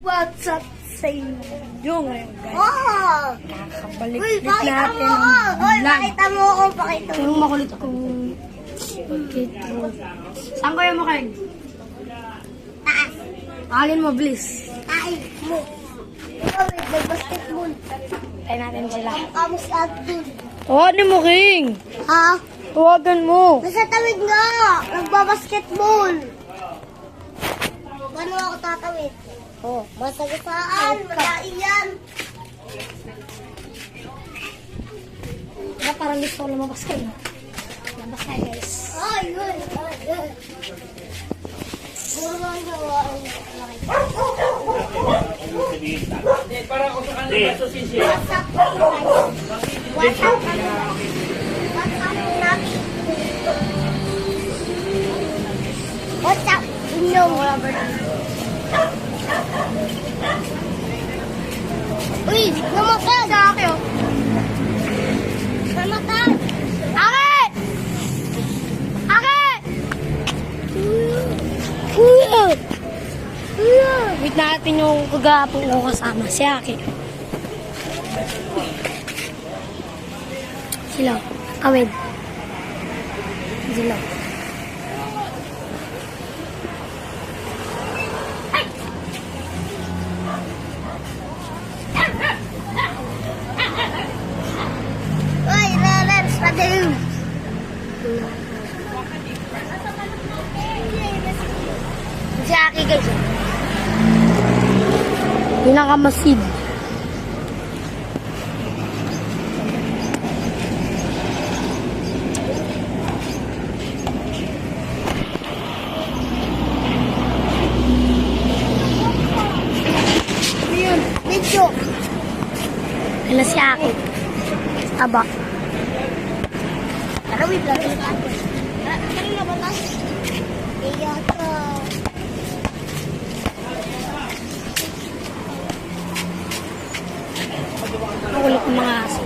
What's up sa inyo ngayon, guys? Oh! Kakabalik-lik natin Uy, ang vlog. pakita mo ako, pakita mo. Yung makulit kong kitro. Saan ko yung makain? Taas. Alin mo, bliss. Ay, mo. Ikaw, nag-basketball. Tayo natin sila. Kamus at dun. Tawagan mo, King. Ha? Tawagan mo. Nasa tawid nga. Nagbabasketball. Paano ako tatawid? Oh, masagasaan. Malain yan. Diba parang gusto ko lumabas kayo? Lumabas kayo, guys. Ay, yun. Ay, yun. Puro lang gawa. Parang kung saan na susin siya. WhatsApp ko, guys. WhatsApp ko. WhatsApp ko natin. WhatsApp. Inyong. Uy, namatay. Sa akin, oh. Namatay. Ake! Ake! Kuya. Kuya. Wait natin yung kagapong ko kasama, si Ake. Sila. Awed. Sila. Uy, Lawrence, padayo. Si Aki, guys. Pinakamasid. Ayun, medyo. Sila si Ake. Taba. Pero wait lang. Kanina ba tayo? Kaya ka. Makulit ng mga aso.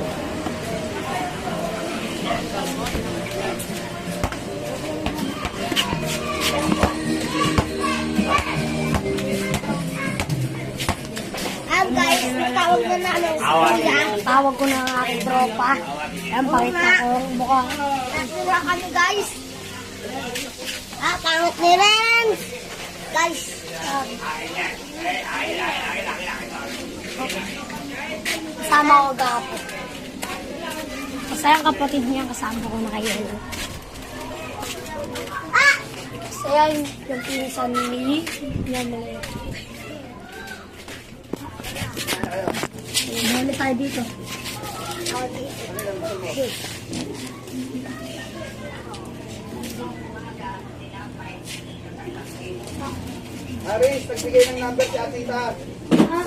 Guys, natawag na namin sa kuya. Tawag ko na ang aking tropa. Ayan, pakita ko ang mukha. Nasura kami, guys. Pangit ni Renz. Guys. Kasama ko gapo. Masayang kapatid niya kasama ko na kayo. Masaya yung pinsan ni Yamile. Balik tayo dito. Aris, nagbigay ng number si Ate Ita.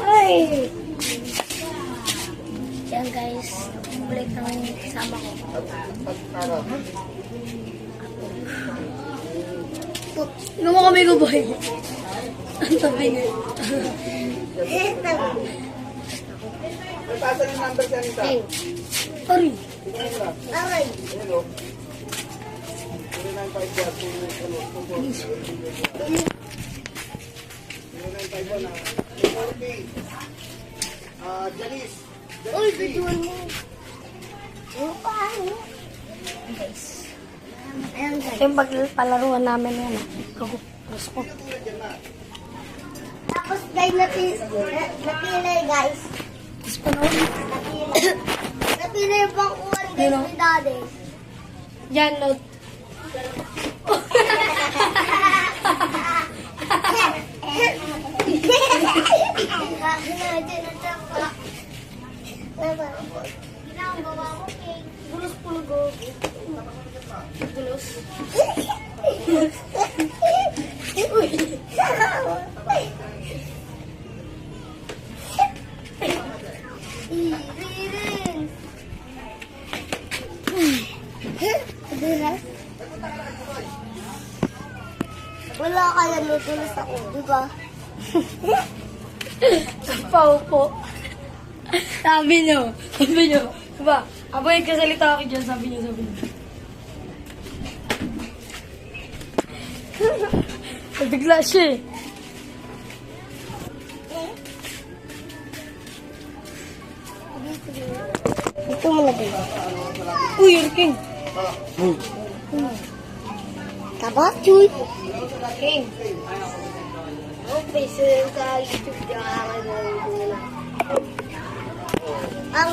Ay! Yan guys, balik ng kasama ko. Tingnan mo kami guboy. Ang tabi niya. May pasa yung number si Anita. Hey. Sorry. Aray. Hello. 0951 na. 40. Janice. Uy, bituan mo. Paano? Guys. Ayan, guys. Yung pagpalaruan namin yan. Gusto ko. Tapos, guys, napilay, guys. Gusto ko na ulit. Napilay yung pang-uwan, guys, Sino? ni Daddy. Yan, note. Bulus pulgo. Tulos. Wala kaya nutulos ako, di ba? Paupo. Sabi nyo. Diba? Abo yung kasalita ako dyan, sabi nyo. Nabigla siya eh. Dito mo na din. Uy, King. Kabachoy. King. Okay, so yung sa YouTube niya,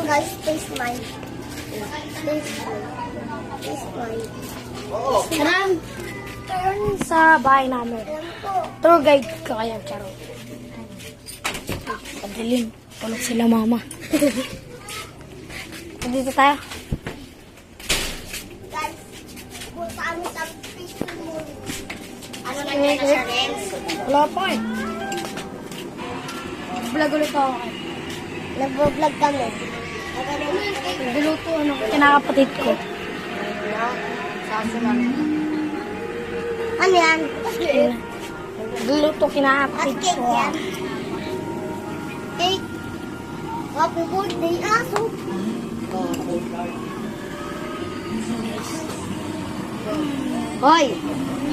guys, taste mine. Taste mine. Kanan. Turn sa bahay namin. Alam ko. Tour guide ka kaya, Charo. Padilim. Tulog sila mama. Dito tayo. Guys, punta kami sa fish moon. Ano na yan na sa Renz? Wala pa eh. Vlog ulit ako. Nag-vlog kami. Nagluluto ano, kinakapatid ko. Ano yan? Nagluluto kinakapatid Cake ko. yan. Cake. Happy birthday, aso. Hoy!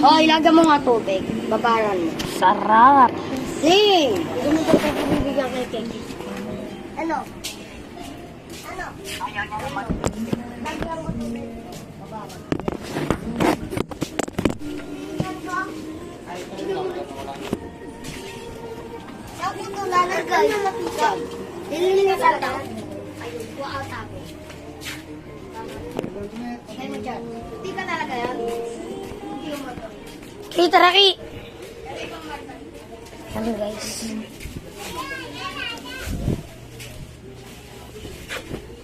Hoy, lagyan mo nga tubig. Babaran mo. Sarap. Sing! Hindi mo ba ito bibigyan kay Cake? Ano? Ano? Lagyan mo tubig. Babaran. Ako ito lalagay. Nililinis sa daw. Ayun, kuha out ako. Lagay mo dyan. Hindi ka nalagay yan. Hindi mo ito. Kita Raki. Ano guys?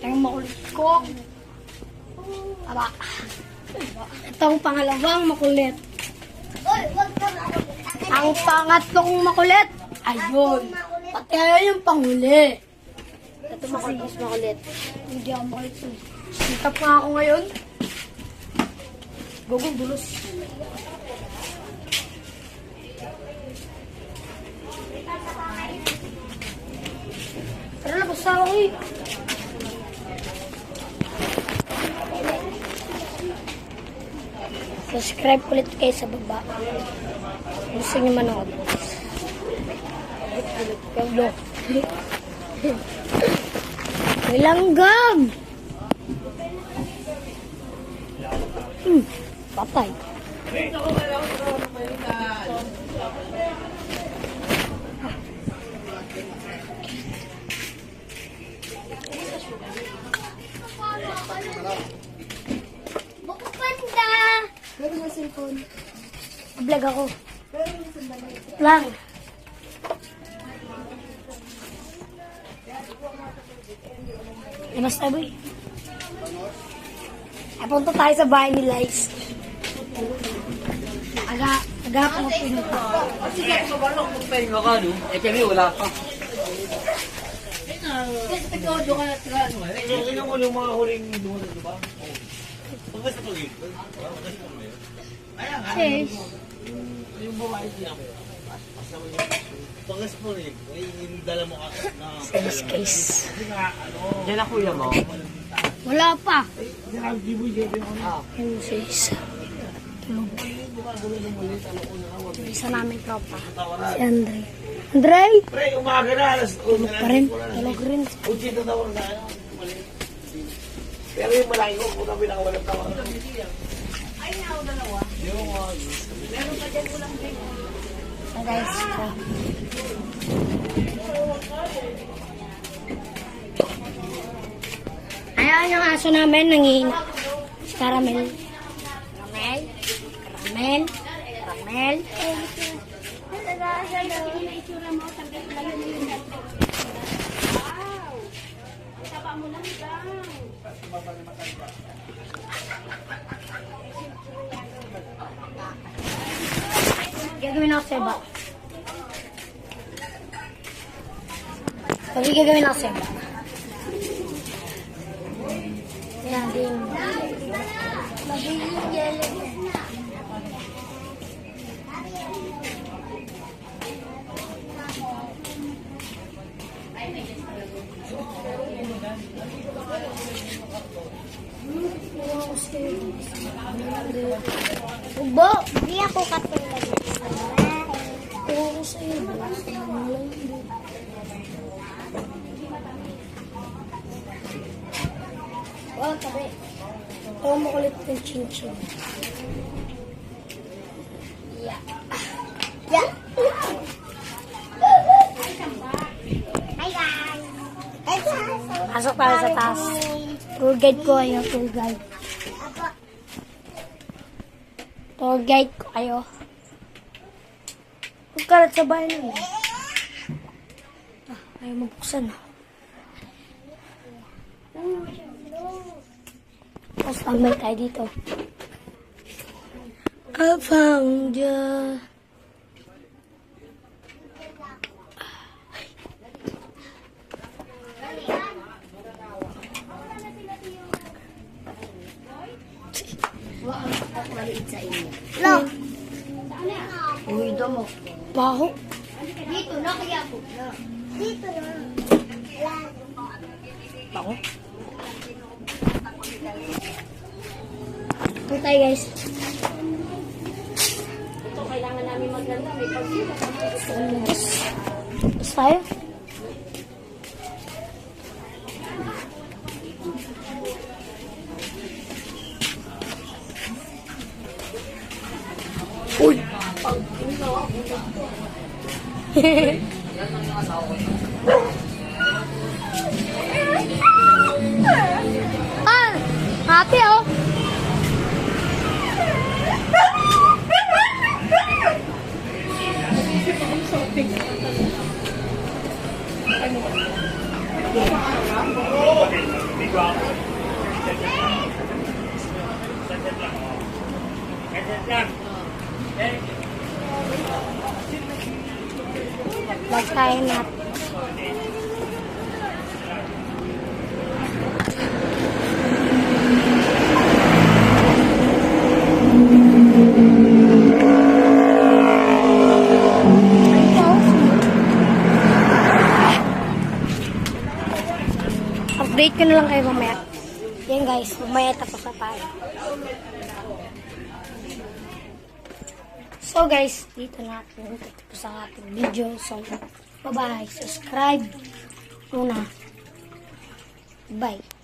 Ang makulit ko. Aba. Ito ang pangalawang makulit. Uy, wag ka na. Ang pangatlong makulit. Ayun. Pati ayun yung panghuli. Ito makulit. Makulit. Hindi ako makulit. Sikap nga ako ngayon. Gugong dulos. Tara na, basta ako eh. Subscribe ulit kayo sa baba. Gusto niyo manood. Hello. May langgam. Patay. Buko panda! Meron na cellphone. Vlog ako. Lang. Basta boy. Punta tayo sa bahay ni Lice. Aga po pinunta. Sige, mabalong magpahinga ka, no? Eh, kami wala pa. Ikaw, doon ka na tira, ano eh? Tingnan mo yung mga huling doon, di ba? Pagkas na tuloy. Ayan, Yes. yung babae siya. Pagkas po rin, yung dala mo ka na... Service case. Yan ako kuya mo. Wala pa. Yan ang giveaway dyan yung ano. Yung sis. Tulog. Isa namin tropa. Si Andre. Andre! Pre, umaga na, alas... Tulog pa rin. Tulog rin. Uchi na tawag na tayo. Pero yung malaki ko, kung kami nakawalang tawag. So guys, ayan yung aso namin, nangihinga. Caramel. Caramel. Caramel. Caramel. Gagawin ako seba. Pag gagawin ako seba. Yan din. Bo, di ako katulad. Oo, sa iyo. tabi. Oo, makulit yung chin-chin. Yeah. Yeah. Hi guys. Hi guys. Pasok tayo sa taas. Tour guide ko kayo, tour guide. Apo. Tour guide ko kayo. Magkalat sa bahay na yun. Ayaw mabuksan. Tapos tambay tayo dito. I found you. Maliit sa inyo. Lo. Uy, damo. Baho. Dito na kaya po. Dito na. Baho. Ito tayo guys. Ito kailangan namin maglanda. May pagkita. Tapos tayo. Uy! Ah! Happy oh! Magkain natin. Update ko na lang kayo mamaya. Yan guys, mamaya tapos na tayo. So guys, dito na ako tapos ang ating video. So, bye-bye. Subscribe muna. Bye.